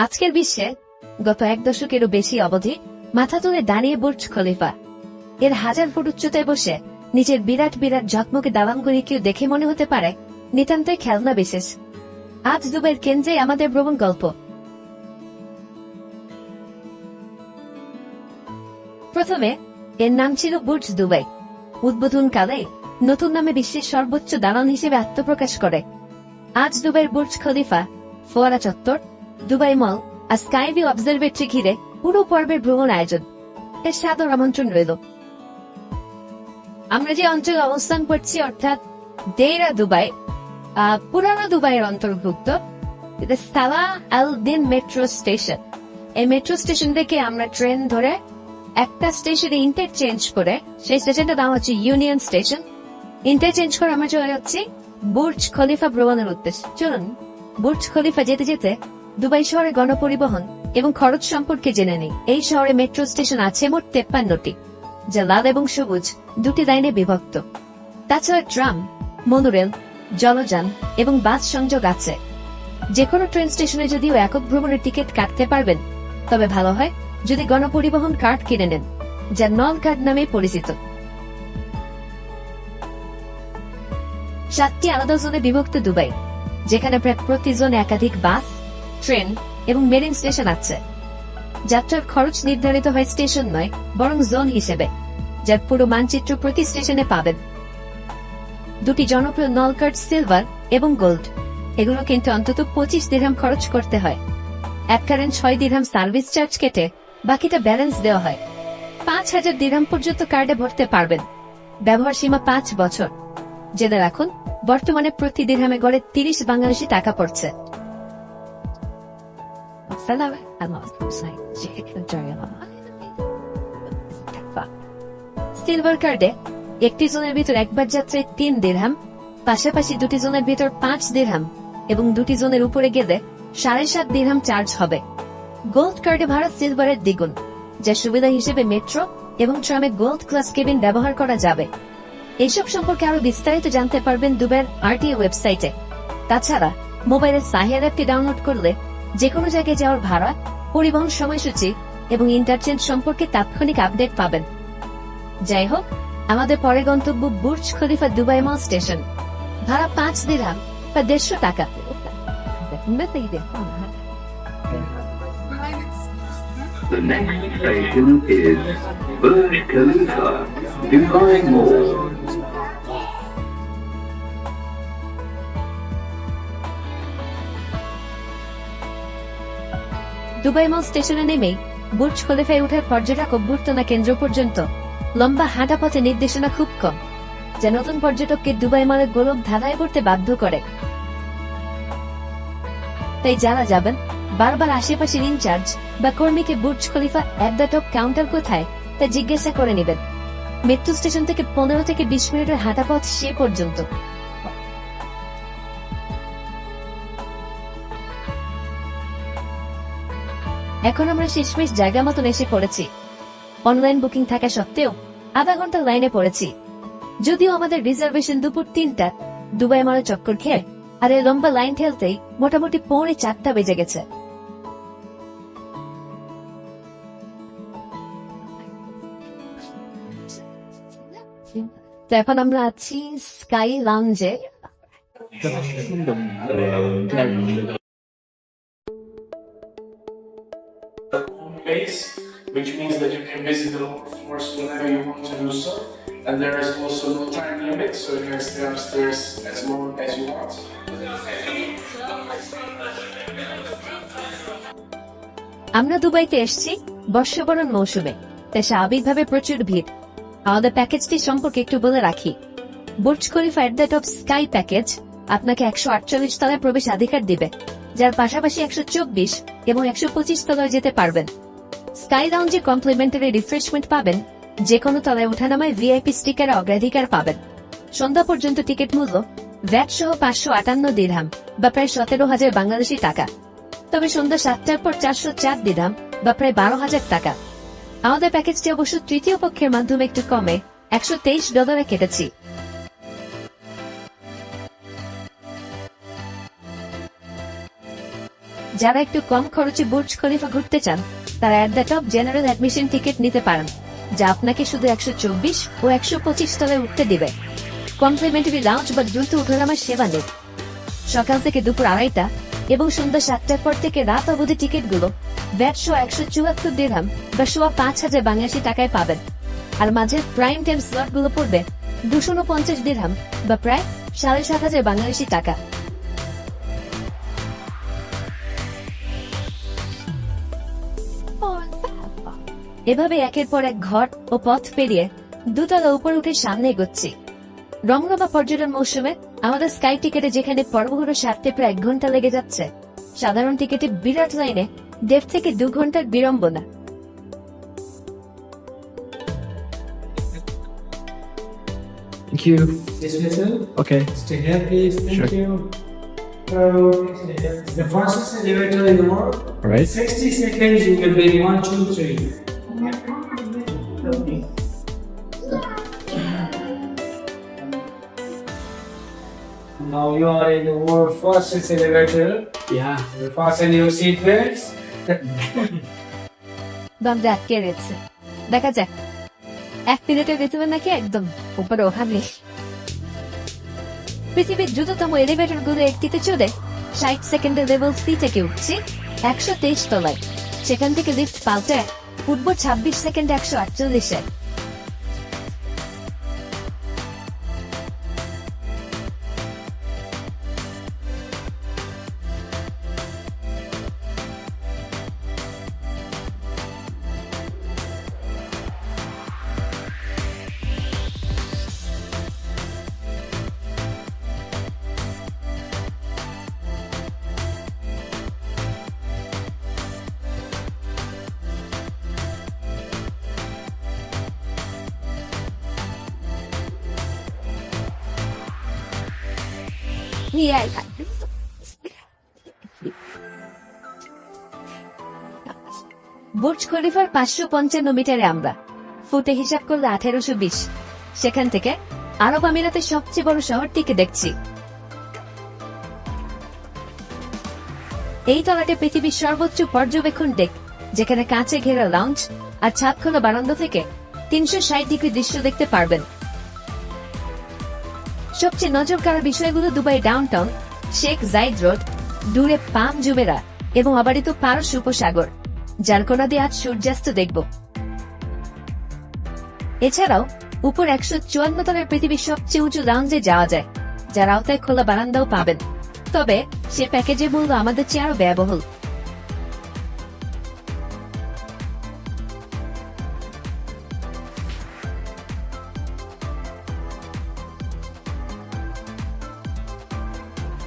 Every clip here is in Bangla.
আজকের বিশ্বে গত এক দশকেরও বেশি অবধি মাথা তুলে দাঁড়িয়ে বুর্জ খলিফা। এর 1000 ফুট উচ্চতায় বসে নিজের বিরাট বিরাট ঝকমকে দালানগুলিকেও দেখে মনে হতে পারে নিতান্তই খেলনা বিশেষ। আজ দুবাইয়ের কেন্দ্রে আমাদের ভ্রমণ গল্প। প্রথমে এর নাম ছিল বুর্জ দুবাই। উদ্বোধনকালে নতুন নামে বিশ্বের সর্বোচ্চ দালান হিসেবে আত্মপ্রকাশ করে। আজ দুবাইয়ের বুর্জ খলিফা, ফোয়ারা চত্বর, দুবাই মল আর স্কাইভিউ অবজারভেটরি ঘিরে পুরো পর্বের ভ্রমণ আয়োজন। এর সাদর আমন্ত্রণ রইল। আমরা যে অঞ্চলে অবস্থান করছি অর্থাৎ দেরা দুবাই, পুরানো দুবাইয়ের অন্তর্ভুক্ত সালাহ আল দিন মেট্রো স্টেশন। এই মেট্রো স্টেশন থেকে আমরা ট্রেন ধরে একটা স্টেশনে ইন্টারচেঞ্জ করে, সেই স্টেশনটার নাম হচ্ছে ইউনিয়ন স্টেশন। ইন্টারচেঞ্জ করে আমরা চলে যাচ্ছি বুর্জ খলিফা ভ্রমণের উদ্দেশ্যে। চলুন বুর্জ খলিফা যেতে যেতে দুবাই শহরে গণপরিবহন এবং খরচ সম্পর্কে জেনে নেই। এই শহরে মেট্রো স্টেশন আছে মোট 53টি, যা লাল এবং সবুজ দুটি লাইনে বিভক্ত। তাছাড়া ট্রাম, মনোরেল, জলযান এবং বাস সংযোগ আছে। যে কোনো ট্রেন স্টেশনে যদিও একক ভ্রমণের টিকিট কাটতে পারবেন, তবে ভালো হয় যদি গণপরিবহন কার্ড কিনে নেন, যা নল কার্ড নামে পরিচিত। 7টি আলাদা জোনে বিভক্ত দুবাই, যেখানে প্রায় প্রতি জোনে একাধিক বাস, ট্রেন এবং মেরিন স্টেশন আছে। যাত্রার খরচ নির্ধারিত হয় স্টেশন নয়, বরং জোন হিসেবে, যার পুরো মানচিত্র প্রতি স্টেশনে পাবেন। দুটি জনপ্রিয় নল কার্ড সিলভার এবং গোল্ড, এগুলো কিন্তু অন্তত 25 দিরহাম খরচ করতে হয়। এক কারেন্ট 6 দিরহাম সার্ভিস চার্জ কেটে বাকিটা ব্যালেন্স দেওয়া হয়। 5000 দিরহাম পর্যন্ত কার্ডে ভরতে পারবেন। ব্যবহার সীমা 5 বছর। জেনে রাখুন, বর্তমানে প্রতি দিরহামে গড়ে 30 বাংলাদেশি টাকা পড়ছে। সিলভার কার্ডে একটি জোনের ভিতর একবার যাত্রায় 3 দিরহাম, পাশাপাশি দুটি জোনের ভিতর 5 দিরহাম এবং দুটি জোনের উপরে গেলে 7.5 দিরহাম চার্জ হবে। গোল্ড কার্ডে ভাড়া সিলভারের দ্বিগুণ, যা সুবিধা হিসেবে মেট্রো এবং ট্রামে গোল্ড ক্লাস কেবিন ব্যবহার করা যাবে। এইসব সম্পর্কে আরো বিস্তারিত জানতে পারবেন দুবাইয়ের আরটিএ ওয়েবসাইটে। তাছাড়া মোবাইলে সাহিয়ার অ্যাপটি ডাউনলোড করলে যে কোনো জায়গায় যাওয়ার ভাড়া, পরিবহন সময়সূচি এবং ইন্টারচেঞ্জ সম্পর্কে তাৎক্ষণিক আপডেট পাবেন। যাই হোক, আমাদের পরে গন্তব্য বুর্জ খলিফা দুবাই মল স্টেশন। ভাড়া 5 দিরহাম বা 150 টাকা। The next station is Burj Khalifa, Dubai Mall. Dubai মল স্টেশনে নেমেই বুর্জ খলিফায় উঠার পর্যটক অভ্যর্থনা কেন্দ্র পর্যন্ত লম্বা হাঁটা পথে নির্দেশনা খুব কম, যা নতুন পর্যটককে দুবাই মলের গৌরব ধাঁধায় করতে বাধ্য করে। তাই যারা যাবেন, বারবার আশেপাশের ইনচার্জ বা কর্মীকে Burj Khalifa at the top counter কোথায় তা জিজ্ঞাসা করে নেবেন। মেট্রো স্টেশন থেকে 15 থেকে 20 মিনিটের হাঁটা পথ সে পর্যন্ত। এখন আমরা শেষমেশ জায়গা মতন এসে পড়েছি। অনলাইন বুকিং থাকা সত্ত্বেও আধা ঘন্টা লাইনে পড়েছি। যদিও আমাদের রিজার্ভেশন দুপুর 3টা, দুবাই মলে চক্কর খেয়ে আর এই লম্বা লাইন ঠেলতেই মোটামুটি 4:45 বেজে গেছে। তো এখন আমরা আছি sky লাউঞ্জে। Base, which means that you can visit the local floors whenever you want to do so, and there is also no time limit, so you can stay upstairs as long as you want. আমরা দুবাইতে এসেছি বর্ষবরণ মৌসুমে, তাই স্বাভাবিকভাবে প্রচুর ভিড়। আমাদের প্যাকেজটি সম্পর্কে একটু বলে রাখি। Burj Khalifa at the top sky package আপনাকে 148 তলায় প্রবেশাধিকার দিবে, যার পাশাপাশি 124 এবং 125 তলায় যেতে পারবেন। স্কাই লাউঞ্জে কমপ্লিমেন্টারি রিফ্রেশমেন্ট পাবেন। যে কোনো তলায় ওঠানামায় ভিআইপি স্টিকারে অগ্রাধিকার পাবেন। সন্ধ্যা পর্যন্ত টিকিট মূল্য ভ্যাট সহ 558 দিরহাম বা প্রায় 17,000 বাংলাদেশি টাকা। তবে সন্ধ্যা 7টার পর 404 দিরহাম বা প্রায় 12,000 টাকা। আমাদের প্যাকেজটি অবশ্য তৃতীয় পক্ষের মাধ্যমে একটু কমে $123 কেটেছি। যারা একটু কম খরচে বুর্জ খলিফা ঘুরতে চান তারা at the top general admission ticket নিতে পারেন, যা আপনাকে শুধু 124 ও 125 তলায় উঠতে দিবে। কমপ্লিমেন্টারি লাউঞ্জ বা দ্রুত ওঠানামার সেবা নেই। সকাল থেকে দুপুর 2:30 এবং সন্ধ্যা 7টার পর থেকে রাত অবধি টিকিটগুলো ভ্যাট সহ 174 দিরহাম বা সোয়া 5,000 বাংলাদেশি টাকায় পাবেন। আর মাঝে প্রাইম টাইম স্লটগুলো পড়বে 249 দিরহাম বা প্রায় 7,500 বাংলাদেশি টাকা। এভাবে একের পর এক ঘর ও পথ পেরিয়ে দুতলা উপর উঠে সামনে এগোচ্ছি। রমরমা পর্যটন মৌসুমে আমাদের স্কাই টিকেটে যেখানে পর্বগুলো সারতে প্রায় 1 ঘন্টা লেগে যাচ্ছে, সাধারণ টিকেটে বিরাট লাইনে 1.5 থেকে 2 ঘন্টার বিড়ম্বনা। Thank you. Yes, sir. Okay. Stay here, please. Thank Sure. you. So, the fastest elevator in the world. All right. 60 seconds, you will be 1, 2, 3. Now you are in the world fastest elevator. Yeah. You fasten your seat belts. দমটা আটকে রয়েছে, দেখা যাক 1 মিনিটের ভেতরে নাকি একদম উপরে ওঠাবে। পৃথিবীর দ্রুততম এলিভেটর গুলো একটিতে চড়ে 60 সেকেন্ডের লেভেল 3 থেকে উঠছি 123 তলায়। সেখান থেকে লিফট পাল্টে উঠবো 26 সেকেন্ড 148-এ। বুর্জ খলিফার 555 মিটারে আমরা, ফুটে হিসাব করলে 1820। সেখান থেকে আরব আমিরাতের সবচেয়ে বড় শহরটিকে দেখছি। এই তলাটি পৃথিবীর সর্বোচ্চ পর্যবেক্ষণ ডেক, যেখানে কাঁচে ঘেরা লাউঞ্জ আর ছাদ খোলা বারান্দা থেকে 360 ডিগ্রি দৃশ্য দেখতে পারবেন। সবচেয়ে নজর কাড়া বিষয়গুলো Dubai downtown, Sheikh zaid road, দূরে পাম জুমেরা এবং অবারিত পারস্য উপসাগর, যার কোনা দিয়ে আজ সূর্যাস্ত দেখব। এছাড়াও উপর 154 তলার পৃথিবীর সবচেয়ে উঁচু লাউঞ্জে যাওয়া যায়, যার আওতায় খোলা বারান্দাও পাবেন। তবে সে প্যাকেজের মূল্য আমাদের চেয়ে আরো ব্যয়বহুল।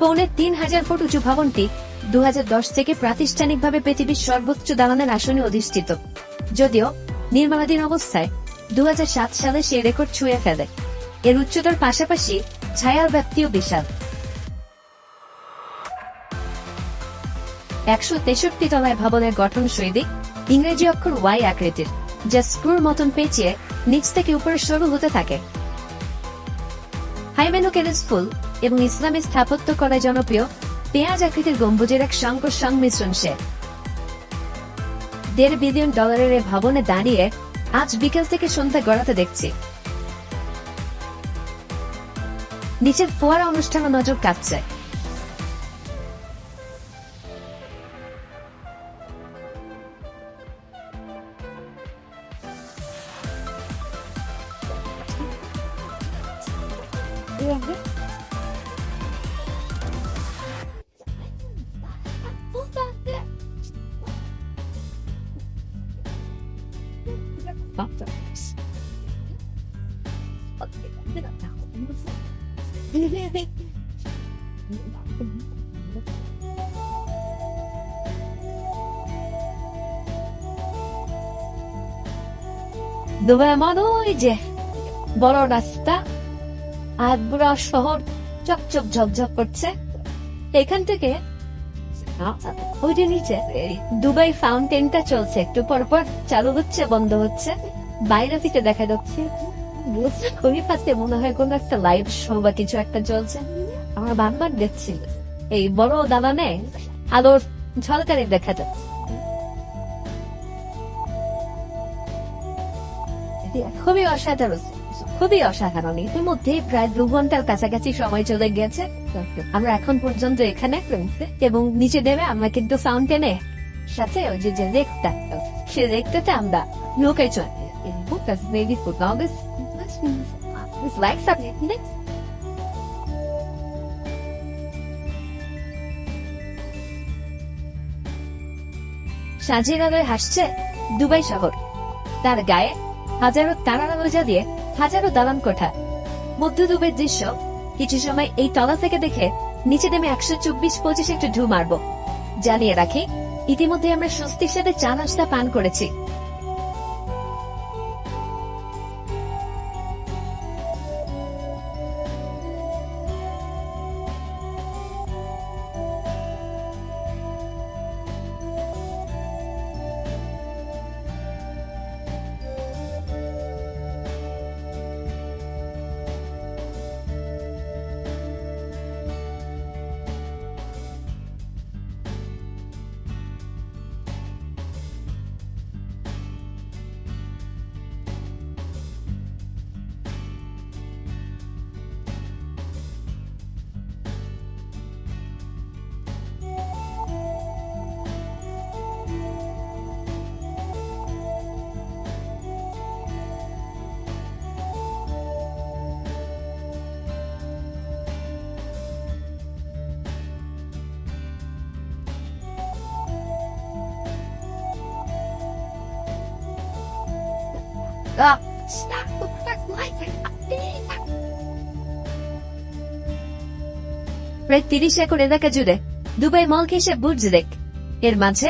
পৌনে 3000 ফুট উঁচু ভবনটি 2010 থেকে প্রাতিষ্ঠানিকভাবে পৃথিবীর সর্বোচ্চ দালানের আসনে অধিষ্ঠিত, যদিও নির্মাণাধীন অবস্থায় 2007 সালে সে রেকর্ড ছুঁয়ে ফেলে। এর উচ্চতার পাশাপাশি ছায়ার ব্যাপ্তিও বিশাল। 163 তলায় ভবনের গঠন শৈলী ইংরেজি অক্ষর ওয়াই আকৃতির, যা স্ক্রুর মতন পেঁচিয়ে নিচ থেকে উপরে সরু হতে থাকে। হাইমেনু কেলেসফুল এবং ইসলামী স্থাপত্য কলায় জনপ্রিয় পেঁয়াজ আকৃতির গম্বুজের এক সংকর সংমিশ্রণ সে। $1.5 বিলিয়ন এই ভবনে দাঁড়িয়ে আজ বিকেল থেকে সন্ধ্যা গড়াতে দেখছি। নিচের ফোয়ারা অনুষ্ঠানও নজর কাটছে। দুবাই আমার ওই যে বড় রাস্তা আর পুরো শহর চকচক ঝকঝক করছে। এখান থেকে ওই যে নিচে দুবাই ফাউন্টেনটা চলছে, একটু পর পর চালু হচ্ছে বন্ধ হচ্ছে, বাইরে থেকে দেখা যাচ্ছে। খুবই পাশে মনে হয় কোন একটা লাইভ শো বা কিছু একটা চলছে। আমরা বারবার দেখছি এই বড় দালানে আলোর ঝলকারে দেখা যাচ্ছে। খুবই অসাধারণ, খুবই অসাধারণ। ইতিমধ্যে প্রায় 2 ঘন্টার কাছাকাছি সময় চলে গেছে। আমরা এখন পর্যন্ত এখানে এবং নিচে দেবে আমরা কিন্তু ফাউন্টেনে সাথে ওই যে লেকটা, সে লেকটাতে আমরা নৌকায় চলে সাঁঝের আলোয় হাসছে দুবাই শহর, তার গায়ে হাজারো তারার আলো জ্বালিয়ে হাজারো দালান কোঠা। মধ্য দুবাইয়ের দৃশ্য কিছু সময় এই তলা থেকে দেখে নিচে নেমে 124-25 একটু ঢু মারব। জানিয়ে রাখি, ইতিমধ্যে আমরা স্বস্তির সাথে চা নাস্তা পান করেছি। প্রায় 30 একর এলাকা জুড়ে দুবাই মল ঘেঁষে বুর্জ লেক, এর মাঝে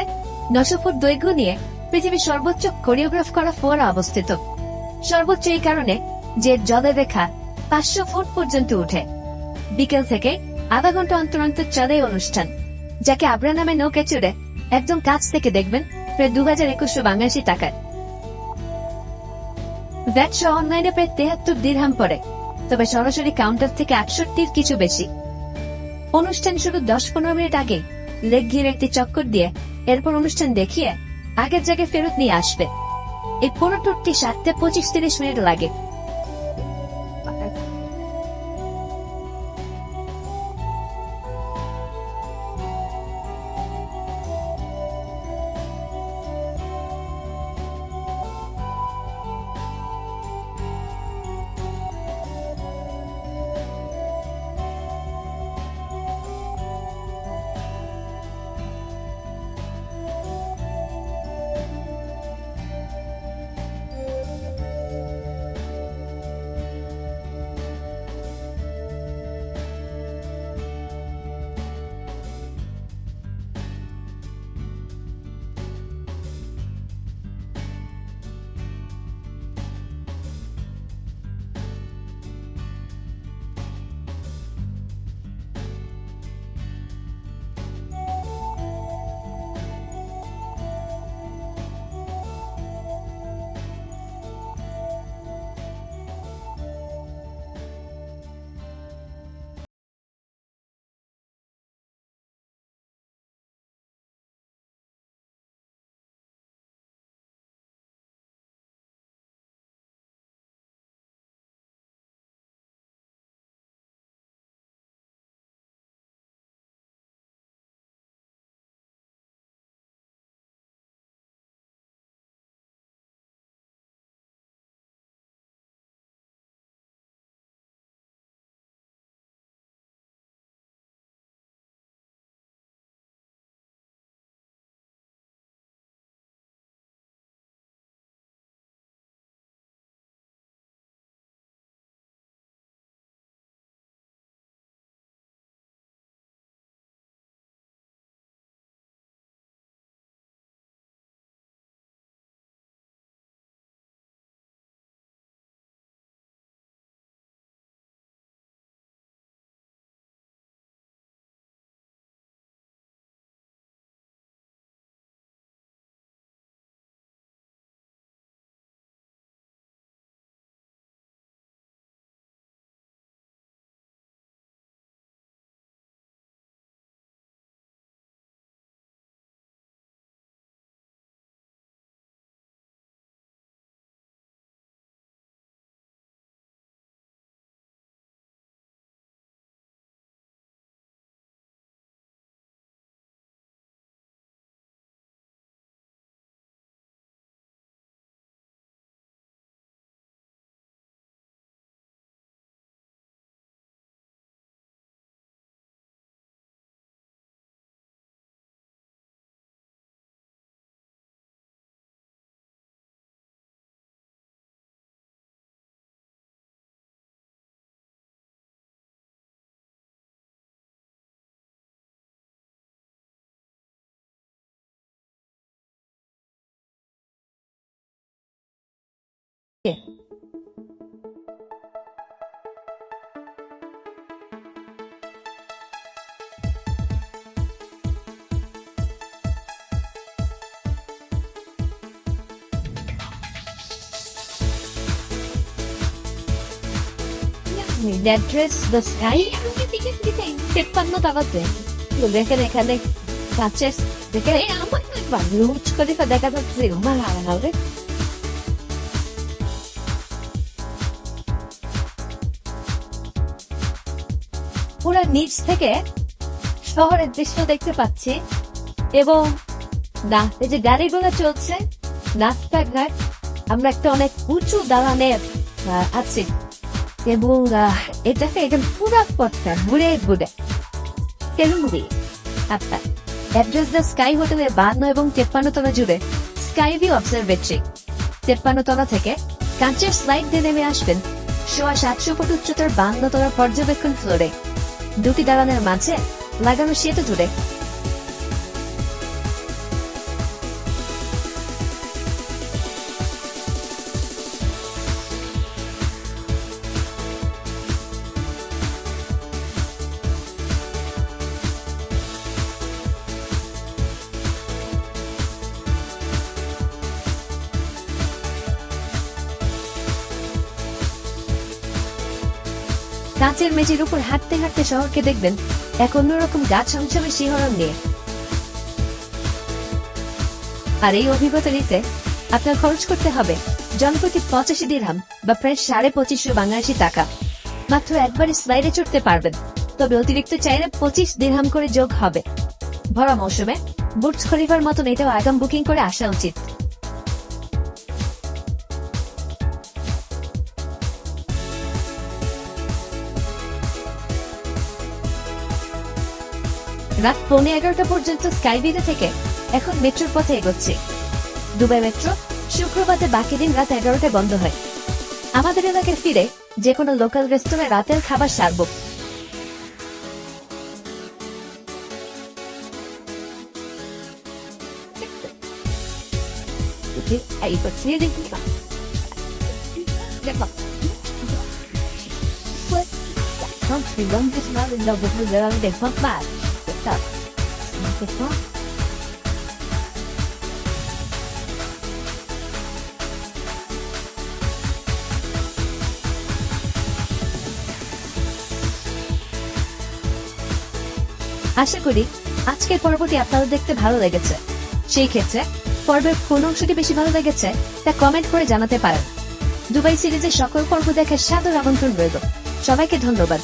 900 ফুট দৈর্ঘ্য নিয়ে পৃথিবীর সর্বোচ্চ কোরিওগ্রাফ করা ফোয়ারা অবস্থিত। সর্বোচ্চ এই কারণে যে জলের রেখা 500 ফুট পর্যন্ত উঠে। বিকেল থেকে আধা ঘন্টা অন্তর অন্তর চলে অনুষ্ঠান, যাকে আবরা নামে নৌকে চড়ে একদম কাছ থেকে দেখবেন প্রায় 2100 টাকায়। ভ্যাট সহ অনলাইনে প্রায় 73 দিরহাম পড়ে, তবে সরাসরি কাউন্টার থেকে 68-র কিছু বেশি। অনুষ্ঠান শুরু 10-15 মিনিট আগে লেক ঘিরে একটি চক্কর দিয়ে এরপর অনুষ্ঠান দেখিয়ে আগের জায়গায় ফেরত নিয়ে আসবে। এই পুরো ট্যুরটি সারতে 25-30 মিনিট লাগে। অ্যাড্রেস দ্য স্কাই 53 দেখেন এখানে কাছের দেখে আমার রুচ করে দেখা যাচ্ছে হবে পুরো নিচ থেকে শহরের দৃশ্য দেখতে পাচ্ছি এবং না এই যে গাড়িগুলো চলছে রাস্তাঘাট আমরা একটা অনেক উঁচু দালানে আছি এবং এটাকে একদম পুরো পথটা ঘুরে ঘুরে তেলুগুড়ি আপনার অ্যাড্রেস দ্য স্কাই হোটেলের 52 এবং 53 তলা জুড়ে স্কাই ভিউ অবজারভেটরি 53 তলা থেকে কাঁচের স্লাইড দিয়ে নেমে আসবেন 750 ফুট উচ্চতার 52 তলার পর্যবেক্ষণ ফ্লোরে দুটি দালানের মাঝে লাগানো সেতু জুড়ে কাঁচের মেঝের উপর হাঁটতে হাঁটতে শহরকে দেখবেন এক অন্যরকম গাছ সংসামের শিহরণ নিয়ে। আর এই অভিজ্ঞতা নিতে আপনার খরচ করতে হবে জনপ্রতি 85 দিরহাম বা প্রায় 2550 বাংলাদেশি টাকা। মাত্র একবারই স্লাইডে চড়তে পারবেন, তবে অতিরিক্ত চাইলে 25 দিরহাম করে যোগ হবে। ভরা মৌসুমে বুর্জ খলিফার মতন এটাও আগাম বুকিং করে আসা উচিত। রাত 11:15 পর্যন্ত স্কাইভিউ থেকে এখন মেট্রোর পথে এগোচ্ছে। দুবাই মেট্রো শুক্রবারে বাকি দিন রাত 11টায় বন্ধ হয়। আমাদের এলাকায় ফিরে যে কোনো লোকাল রেস্তোরাঁয় রাতের খাবার সারব। এই করছি দেখি দেখো non si non ti smale il logo del formato আশা করি আজকের পর্বটি আপনাদের দেখতে ভালো লেগেছে। সেই ক্ষেত্রে পর্বের কোন অংশটি বেশি ভালো লেগেছে তা কমেন্ট করে জানাতে পারেন। দুবাই সিরিজের সকল পর্ব দেখার সাদর আমন্ত্রণ রইল। সবাইকে ধন্যবাদ।